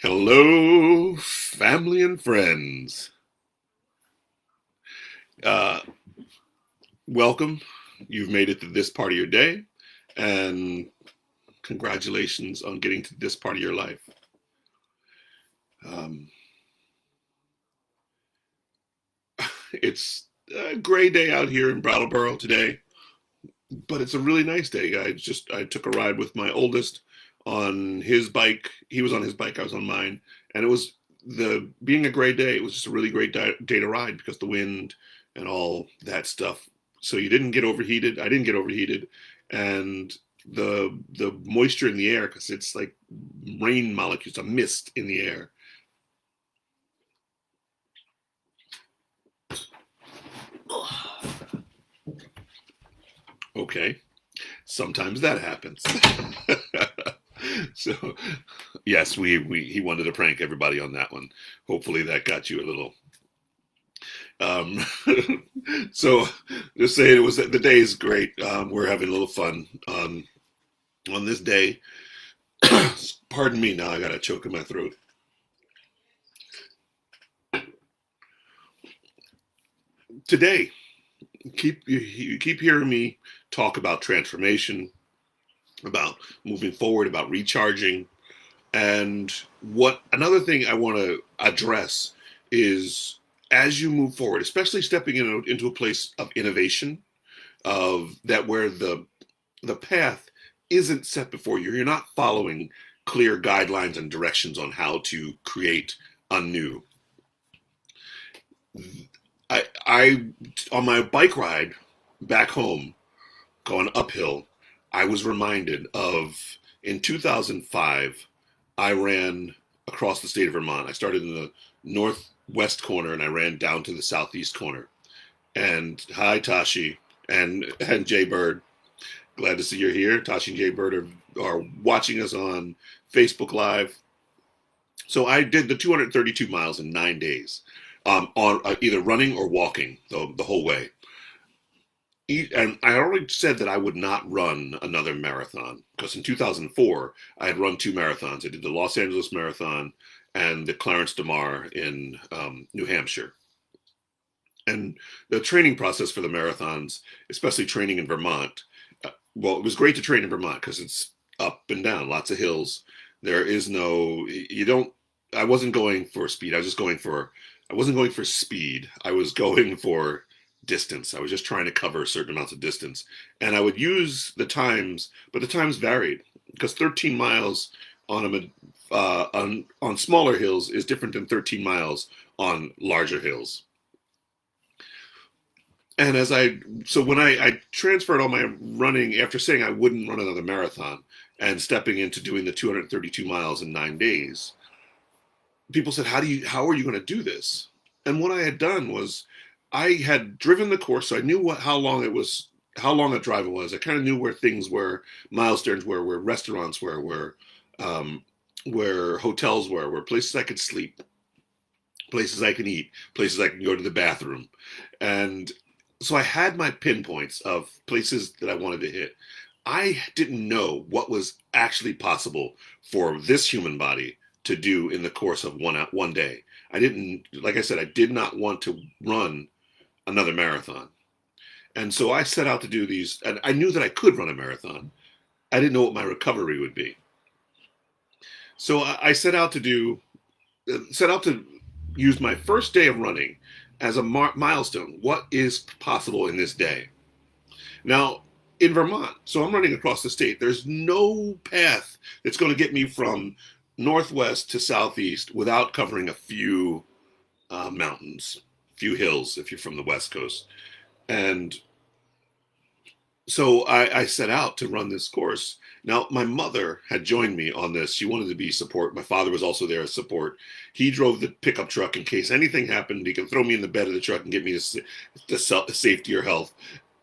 Hello, family and friends. Uh, Welcome. You've made it to this part of your day, and congratulations on getting to this part of your life. Um, it's a gray day out here in Brattleboro today, but it's a really nice day. I took a ride with my oldest on his bike. He was on his bike, I was on mine, and it was the being a gray day. It was just a really great day to ride because the wind and all that stuff. So you didn't get overheated. I didn't get overheated, and the moisture in the air because it's like rain molecules, a mist in the air. Okay, sometimes that happens. So yes, we he wanted to prank everybody on that one. Hopefully that got you a little. Um, so just saying, it was the day is great. We're having a little fun on this day. Pardon me, now I got a choke in my throat. Today, you keep hearing me talk about transformation, about moving forward, about recharging, and what another thing I want to address is as you move forward, especially stepping into a place of innovation, of that where the path isn't set before you. You're not following clear guidelines and directions on how to create anew. I on my bike ride back home going uphill, I was reminded of in 2005, I ran across the state of Vermont. I started in the northwest corner and I ran down to the southeast corner. And hi, Tashi and Jay Bird. Glad to see you're here. Tashi and Jay Bird are watching us on Facebook Live. So I did the 232 miles in 9 days, on either running or walking the whole way. And I already said that I would not run another marathon because in 2004 I had run two marathons. I did the Los Angeles Marathon and the Clarence DeMar in New Hampshire. And the training process for the marathons, especially training in Vermont, well, it was great to train in Vermont because it's up and down, lots of hills. There is no, you don't, I wasn't going for speed. I wasn't going for speed. I was going for distance. I was just trying to cover certain amounts of distance. And I would use the times, but the times varied because 13 miles on smaller hills is different than 13 miles on larger hills. And so when I transferred all my running after saying I wouldn't run another marathon and stepping into doing the 232 miles in 9 days, people said, how are you going to do this? And what I had done was I had driven the course, so I knew how long it was, how long a drive it was. I kind of knew where things were, milestones were, where restaurants were, um, where hotels were, where places I could sleep, places I can eat, places I can go to the bathroom. And so I had my pinpoints of places that I wanted to hit. I didn't know what was actually possible for this human body to do in the course of one day. I didn't, like I said, I did not want to run another marathon. And so I set out to do these, and I knew that I could run a marathon. I didn't know what my recovery would be. So I set out to use my first day of running as a milestone. What is possible in this day? Now, in Vermont, so I'm running across the state. There's no path that's going to get me from northwest to southeast without covering a few mountains, a few hills if you're from the West Coast. And so I set out to run this course. Now, my mother had joined me on this. She wanted to be support. My father was also there as support. He drove the pickup truck in case anything happened. He could throw me in the bed of the truck and get me to safety or health.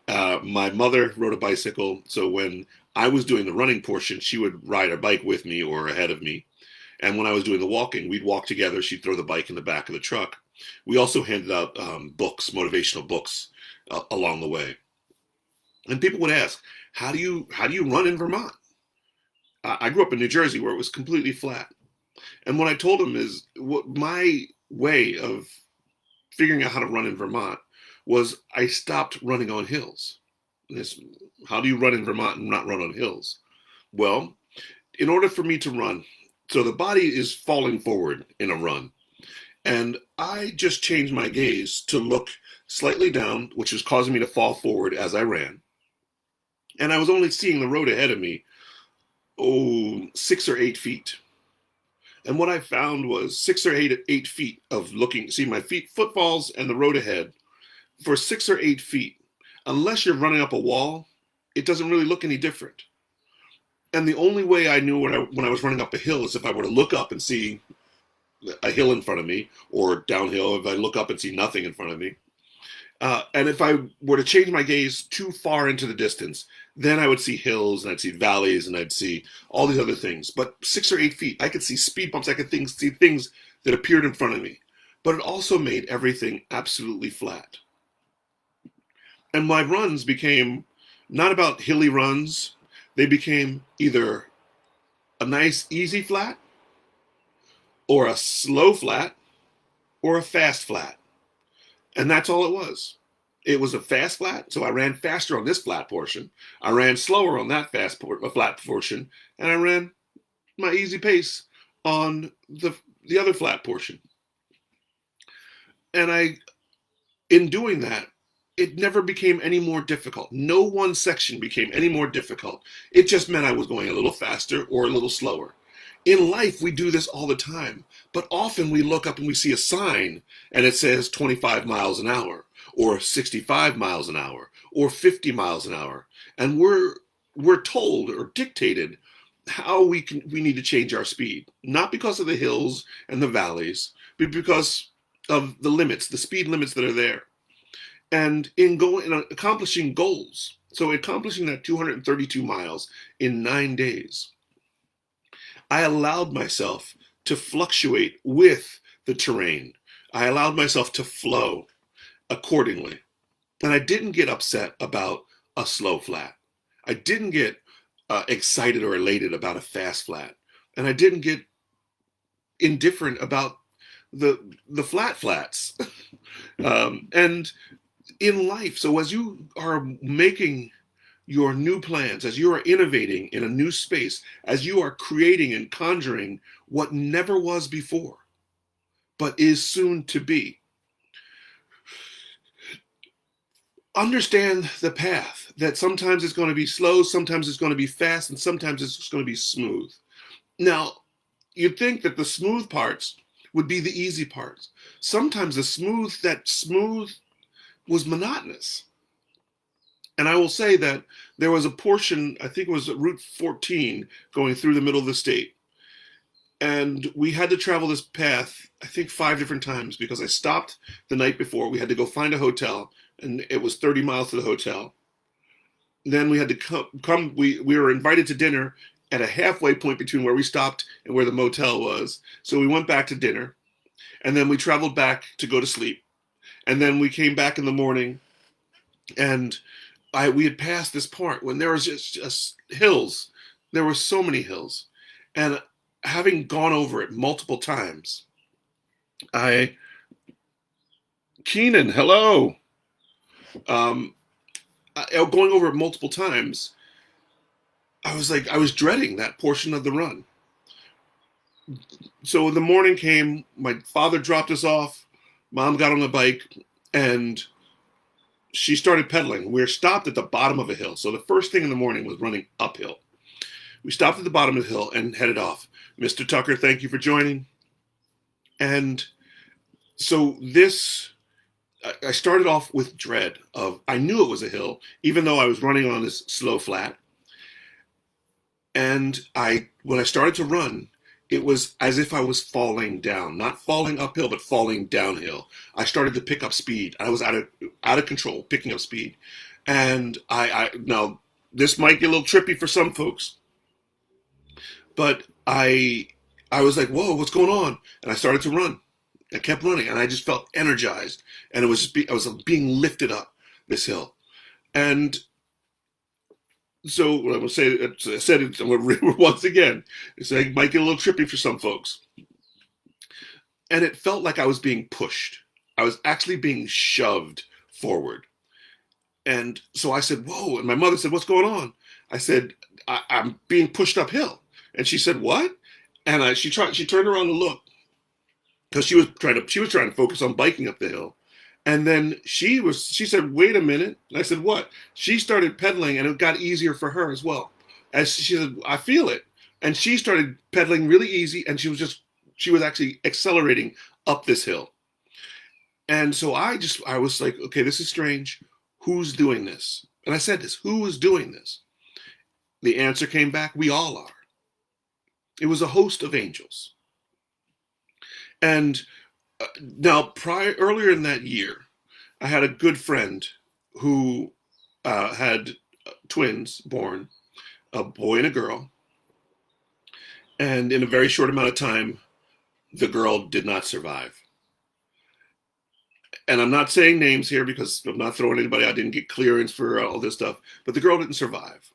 My mother rode a bicycle, so when I was doing the running portion, she would ride her bike with me or ahead of me. And when I was doing the walking, we'd walk together. She'd throw the bike in the back of the truck. We also handed out books, motivational books, along the way. And people would ask, how do you run in Vermont? I grew up in New Jersey where it was completely flat. And what I told him is what my way of figuring out how to run in Vermont was I stopped running on hills. This, how do you run in Vermont and not run on hills? Well, in order for me to run, so the body is falling forward in a run. And I just changed my gaze to look slightly down, which was causing me to fall forward as I ran. And I was only seeing the road ahead of me, 6 or 8 feet. And what I found was 6 or 8 feet of looking, see my feet, footfalls, and the road ahead. For 6 or 8 feet, unless you're running up a wall, it doesn't really look any different. And the only way I knew when I was running up a hill is if I were to look up and see a hill in front of me, or downhill if I look up and see nothing in front of me. And if I were to change my gaze too far into the distance, then I would see hills and I'd see valleys and I'd see all these other things. But 6 or 8 feet, I could see speed bumps, I could see things that appeared in front of me. But it also made everything absolutely flat. And my runs became not about hilly runs. They became either a nice easy flat, or a slow flat, or a fast flat. And that's all it was. It was a fast flat, so I ran faster on this flat portion. I ran slower on that flat portion, and I ran my easy pace on the other flat portion. And in doing that, it never became any more difficult. No one section became any more difficult. It just meant I was going a little faster or a little slower. In life, we do this all the time, but often we look up and we see a sign and it says 25 miles an hour, or 65 miles an hour, or 50 miles an hour. And we're told or dictated how we need to change our speed, not because of the hills and the valleys, but because of the limits, the speed limits that are there. And in accomplishing goals, so accomplishing that 232 miles in 9 days, I allowed myself to fluctuate with the terrain. I allowed myself to flow accordingly. And I didn't get upset about a slow flat. I didn't get excited or elated about a fast flat. And I didn't get indifferent about the flat flats. And in life, so as you are making your new plans, as you are innovating in a new space, as you are creating and conjuring what never was before, but is soon to be, understand the path, that sometimes it's going to be slow, sometimes it's going to be fast, and sometimes it's just going to be smooth. Now, you'd think that the smooth parts would be the easy parts. Sometimes that smooth was monotonous. And I will say that there was a portion, I think it was Route 14, going through the middle of the state. And we had to travel this path, I think 5 different times, because I stopped the night before. We had to go find a hotel, and it was 30 miles to the hotel. Then we had to come, we were invited to dinner at a halfway point between where we stopped and where the motel was. So we went back to dinner, and then we traveled back to go to sleep. And then we came back in the morning, and we had passed this part when there was just hills. There were so many hills. And having gone over it multiple times, Keenan, hello. Going over it multiple times, I was dreading that portion of the run. So the morning came, my father dropped us off, Mom got on the bike, and she started pedaling. We were stopped at the bottom of a hill. So the first thing in the morning was running uphill. We stopped at the bottom of the hill and headed off. Mr. Tucker, thank you for joining. And so I started off with dread of, I knew it was a hill, even though I was running on this slow flat. And when I started to run, it was as if I was falling down, not falling uphill, but falling downhill. I started to pick up speed. I was out of control, picking up speed. And now this might get a little trippy for some folks, but I was like, whoa, what's going on? And I started to run. I kept running, and I just felt energized. And I was being lifted up this hill. And so what I will say, I said it once again, it might get a little trippy for some folks. and it felt like I was being pushed. I was actually being shoved forward. And so I said, "Whoa!" And my mother said, "What's going on?" I said, "I'm being pushed uphill." And she said, "What?" And she turned around to look because she was trying to focus on biking up the hill. And then she said, "Wait a minute." And I said, "What?" She started pedaling, and it got easier for her as well. As she said, "I feel it." And she started pedaling really easy, and she was actually accelerating up this hill. And so I was like, "Okay, this is strange. Who's doing this?" And I said this, "Who is doing this?" The answer came back, "We all are." It was a host of angels. And now, earlier in that year, I had a good friend who had twins born, a boy and a girl. And in a very short amount of time, the girl did not survive. And I'm not saying names here because I'm not throwing anybody out. I didn't get clearance for all this stuff, but the girl didn't survive.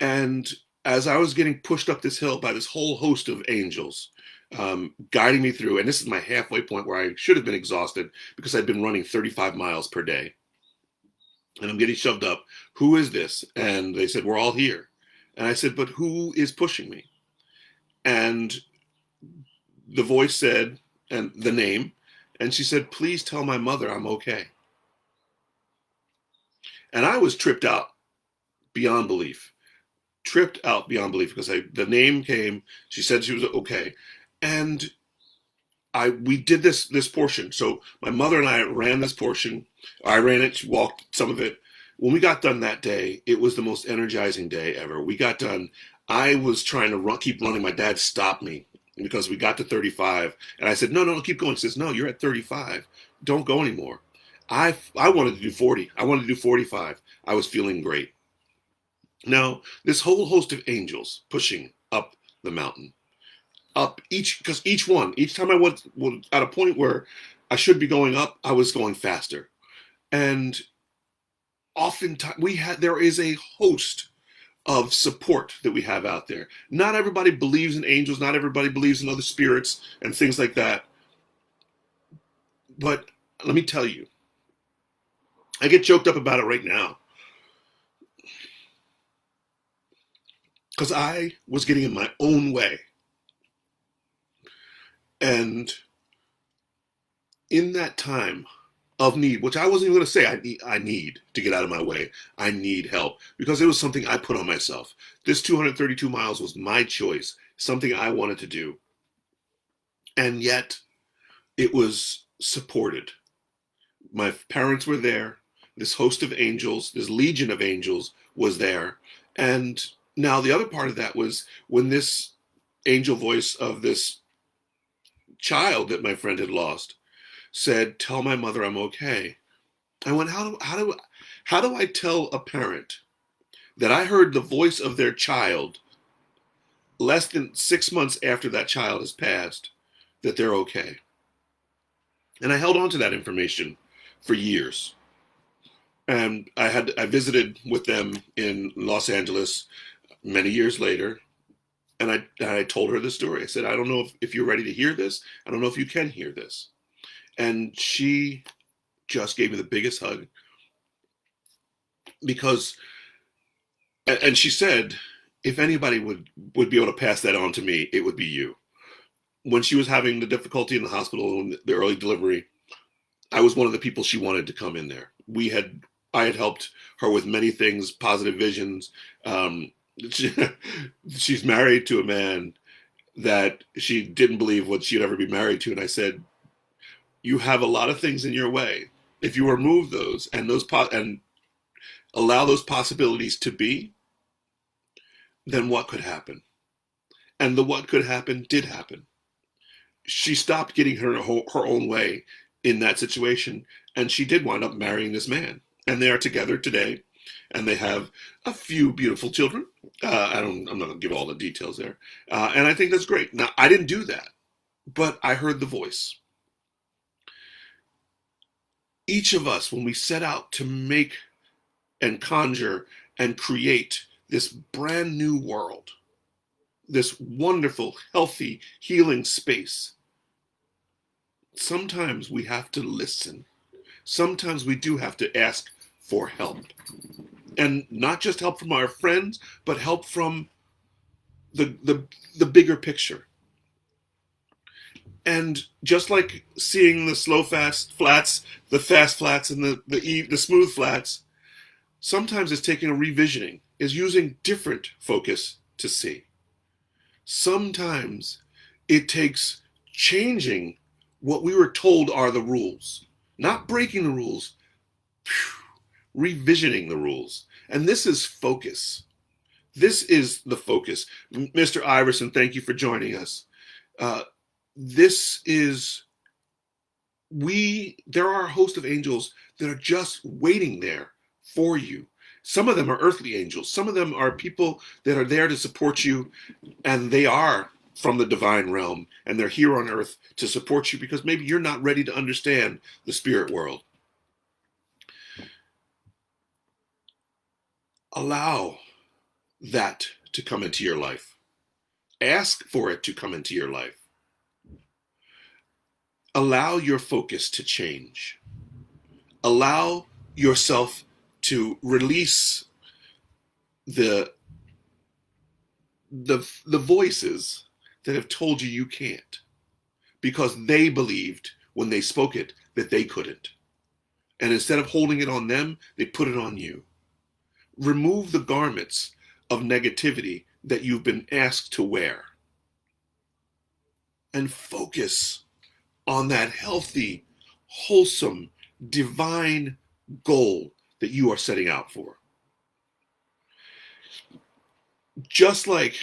And as I was getting pushed up this hill by this whole host of angels, guiding me through, and this is my halfway point where I should have been exhausted because I'd been running 35 miles per day. And I'm getting shoved up. Who is this? And they said, "We're all here." And I said, "But who is pushing me?" And the voice said, and the name, and she said, "Please tell my mother I'm okay." And I was tripped out beyond belief. Tripped out beyond belief because the name came. She said she was okay, and we did this portion. So my mother and I ran this portion. I ran it. She walked some of it. When we got done that day, it was the most energizing day ever. We got done. I was trying to keep running. My dad stopped me because we got to 35, and I said, "No, no, no, keep going." He says, "No, you're at 35. Don't go anymore." I wanted to do 40. I wanted to do 45. I was feeling great. Now, this whole host of angels pushing up the mountain, up because each time I was at a point where I should be going up, I was going faster. And oftentimes there is a host of support that we have out there. Not everybody believes in angels, not everybody believes in other spirits and things like that. But let me tell you, I get choked up about it right now because I was getting in my own way. And in that time of need, which I wasn't even going to say I need to get out of my way. I need help because it was something I put on myself. This 232 miles was my choice, something I wanted to do. And yet it was supported. My parents were there. This host of angels, this legion of angels was there. And now the other part of that was when this angel voice of this child that my friend had lost said, "Tell my mother I'm okay." I went, how do I tell a parent that I heard the voice of their child less than 6 months after that child has passed that they're okay? And I held on to that information for years. And I visited with them in Los Angeles many years later, and I told her the story. I said, "I don't know if you're ready to hear this. I don't know if you can hear this." And she just gave me the biggest hug because, and she said, "If anybody would be able to pass that on to me, it would be you." When she was having the difficulty in the hospital and the early delivery, I was one of the people she wanted to come in there. I had helped her with many things, positive visions. Um, she, she's married to a man that she didn't believe what she'd ever be married to, and I said, "You have a lot of things in your way. If you remove those and allow those possibilities to be, then what could happen?" And the what could happen did happen. She stopped getting her own way in that situation, and she did wind up marrying this man, and they are together today, and they have a few beautiful children. I'm not going to give all the details there, and I think that's great. Now, I didn't do that, but I heard the voice. Each of us, when we set out to make and conjure and create this brand new world, this wonderful, healthy, healing space, sometimes we have to listen. Sometimes we do have to ask for help. And not just help from our friends, but help from the bigger picture. And just like seeing the slow fast flats, the fast flats, and the smooth flats, sometimes it's taking a revisioning, is using different focus to see. Sometimes it takes changing what we were told are the rules, not breaking the rules, revisioning the rules. And this is focus. This is the focus. Mr. Iverson, thank you for joining us. This is, there are a host of angels that are just waiting there for you. Some of them are earthly angels. Some of them are people that are there to support you, and they are from the divine realm, and they're here on earth to support you because maybe you're not ready to understand the spirit world. Allow that to come into your life. Ask for it to come into your life. Allow your focus to change. Allow yourself to release the voices that have told you you can't, because they believed when they spoke it that they couldn't. And instead of holding it on them, they put it on you. Remove the garments of negativity that you've been asked to wear, and focus on that healthy, wholesome, divine goal that you are setting out for. Just like,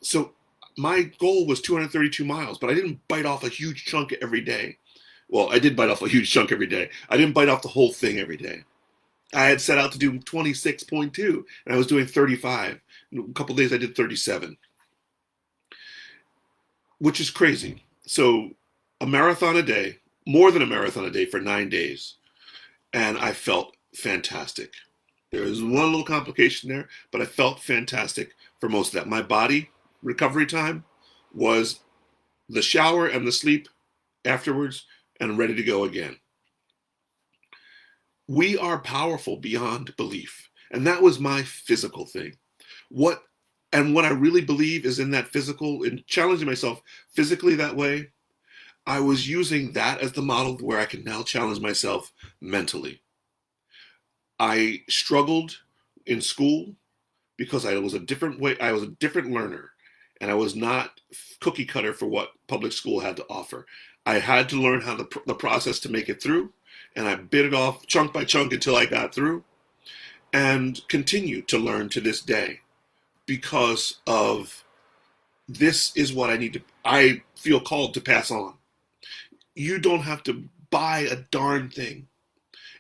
so my goal was 232 miles, but I didn't bite off a huge chunk every day. Well, I did bite off a huge chunk every day. I didn't bite off the whole thing every day. I had set out to do 26.2, and I was doing 35. A couple of days I did 37, which is crazy. So a marathon a day, more than a marathon a day for 9 days, and I felt fantastic. There was one little complication there, but I felt fantastic for most of that. My body recovery time was the shower and the sleep afterwards, and ready to go again. We are powerful beyond belief. And that was my physical thing. What I really believe is in that physical, in challenging myself physically that way, I was using that as the model where I can now challenge myself mentally. I struggled in school because I was a different way. I was a different learner, and I was not cookie cutter for what public school had to offer. I had to learn how the process to make it through, and I bit it off chunk by chunk until I got through, and continue to learn to this day because of this is what I need to. I feel called to pass on. You don't have to buy a darn thing.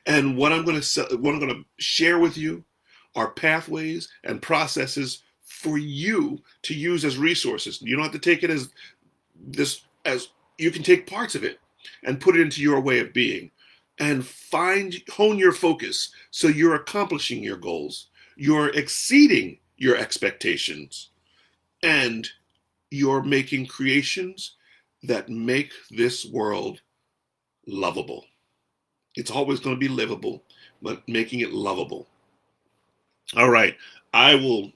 And what I'm going to share with you are pathways and processes for you to use as resources. You don't have to take it as this, as you can take parts of it and put it into your way of being, and hone your focus so you're accomplishing your goals, you're exceeding your expectations, and you're making creations that make this world lovable. It's always going to be livable, but making it lovable. All right, I will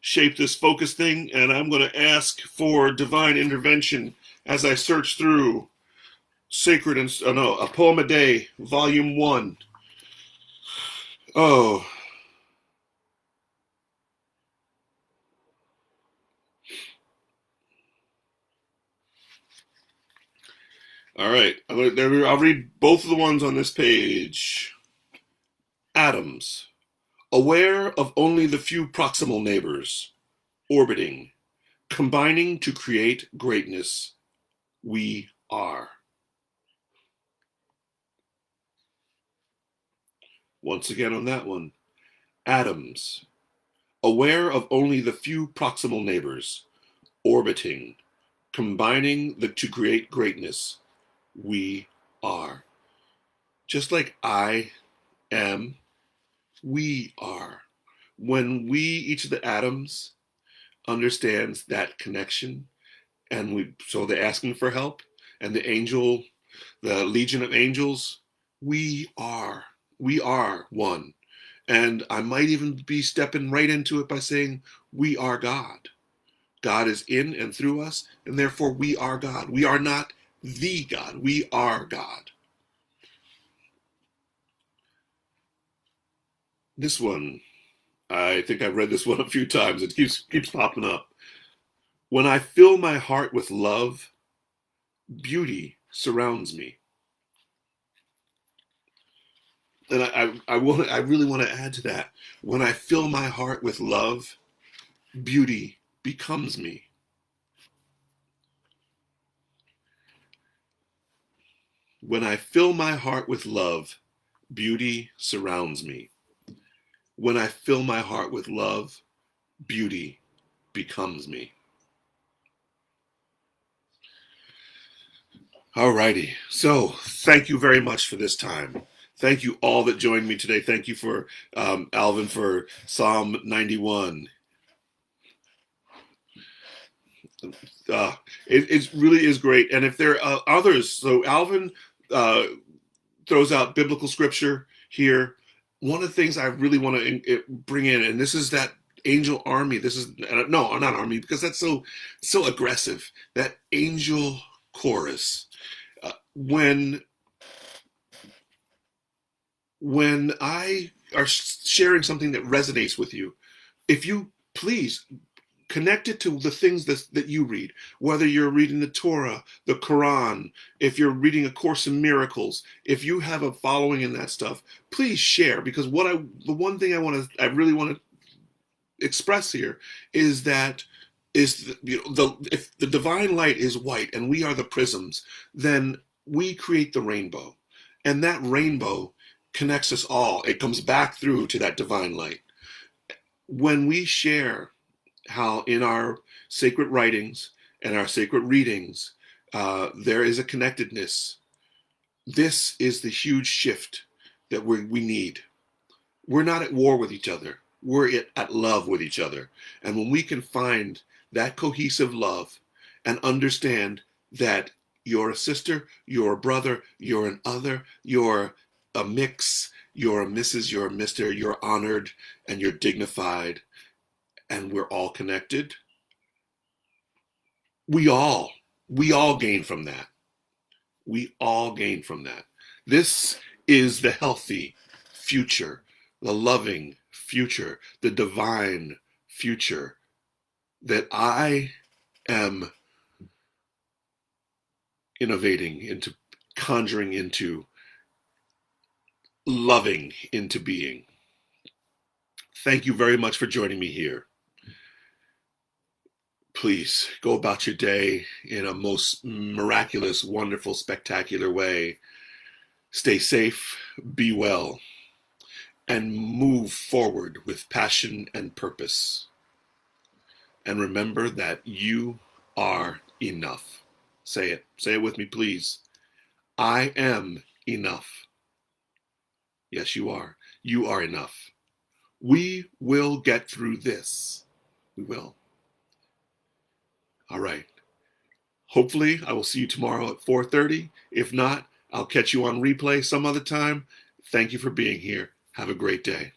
shape this focus thing, and I'm going to ask for divine intervention as I search through Sacred and A Poem a Day, Volume 1. Oh. All right, I'll read both of the ones on this page. Atoms, aware of only the few proximal neighbors, orbiting, combining to create greatness, we are. Once again on that one. Atoms, aware of only the few proximal neighbors, orbiting, combining to create greatness, we are. Just like I am, we are. When each of the atoms understands that connection, so they're asking for help, and the legion of angels, we are one. And I might even be stepping right into it by saying we are God. God is in and through us, and therefore we are God. We are not the God. We are God. This one, I think I've read this one a few times. It keeps popping up. When I fill my heart with love, beauty surrounds me. And I really want to add to that. When I fill my heart with love, beauty becomes me. When I fill my heart with love, beauty surrounds me. When I fill my heart with love, beauty becomes me. Alrighty. So thank you very much for this time. Thank you all that joined me today. Thank you for Alvin for Psalm 91. It really is great. And if there are others, so Alvin uh, throws out biblical scripture here. One of the things I really want to bring in, and this is that angel army. This is no, not army, because that's so aggressive. That angel chorus. When I are sharing something that resonates with you, if you please connect it to the things that you read, whether you're reading the Torah, the Quran, if you're reading A Course in Miracles, if you have a following in that stuff, please share. Because the one thing I really want to express here is that if the divine light is white and we are the prisms, then we create the rainbow, and that rainbow connects us all. It comes back through to that divine light. When we share how in our sacred writings and our sacred readings there is a connectedness, this is the huge shift that we need. We're not at war with each other. We're at love with each other. And when we can find that cohesive love and understand that you're a sister, you're a brother, you're an other, you're a mix, you're a Mrs., you're a Mr., you're honored, and you're dignified, and we're all connected, we all gain from that. We all gain from that. This is the healthy future, the loving future, the divine future that I am innovating into, conjuring into, loving into being. Thank you very much for joining me here. Please go about your day in a most miraculous, wonderful, spectacular way. Stay safe, be well, and move forward with passion and purpose. And remember that you are enough. Say it. Say it with me, please. I am enough. Yes, you are. You are enough. We will get through this. We will. All right. Hopefully, I will see you tomorrow at 4:30. If not, I'll catch you on replay some other time. Thank you for being here. Have a great day.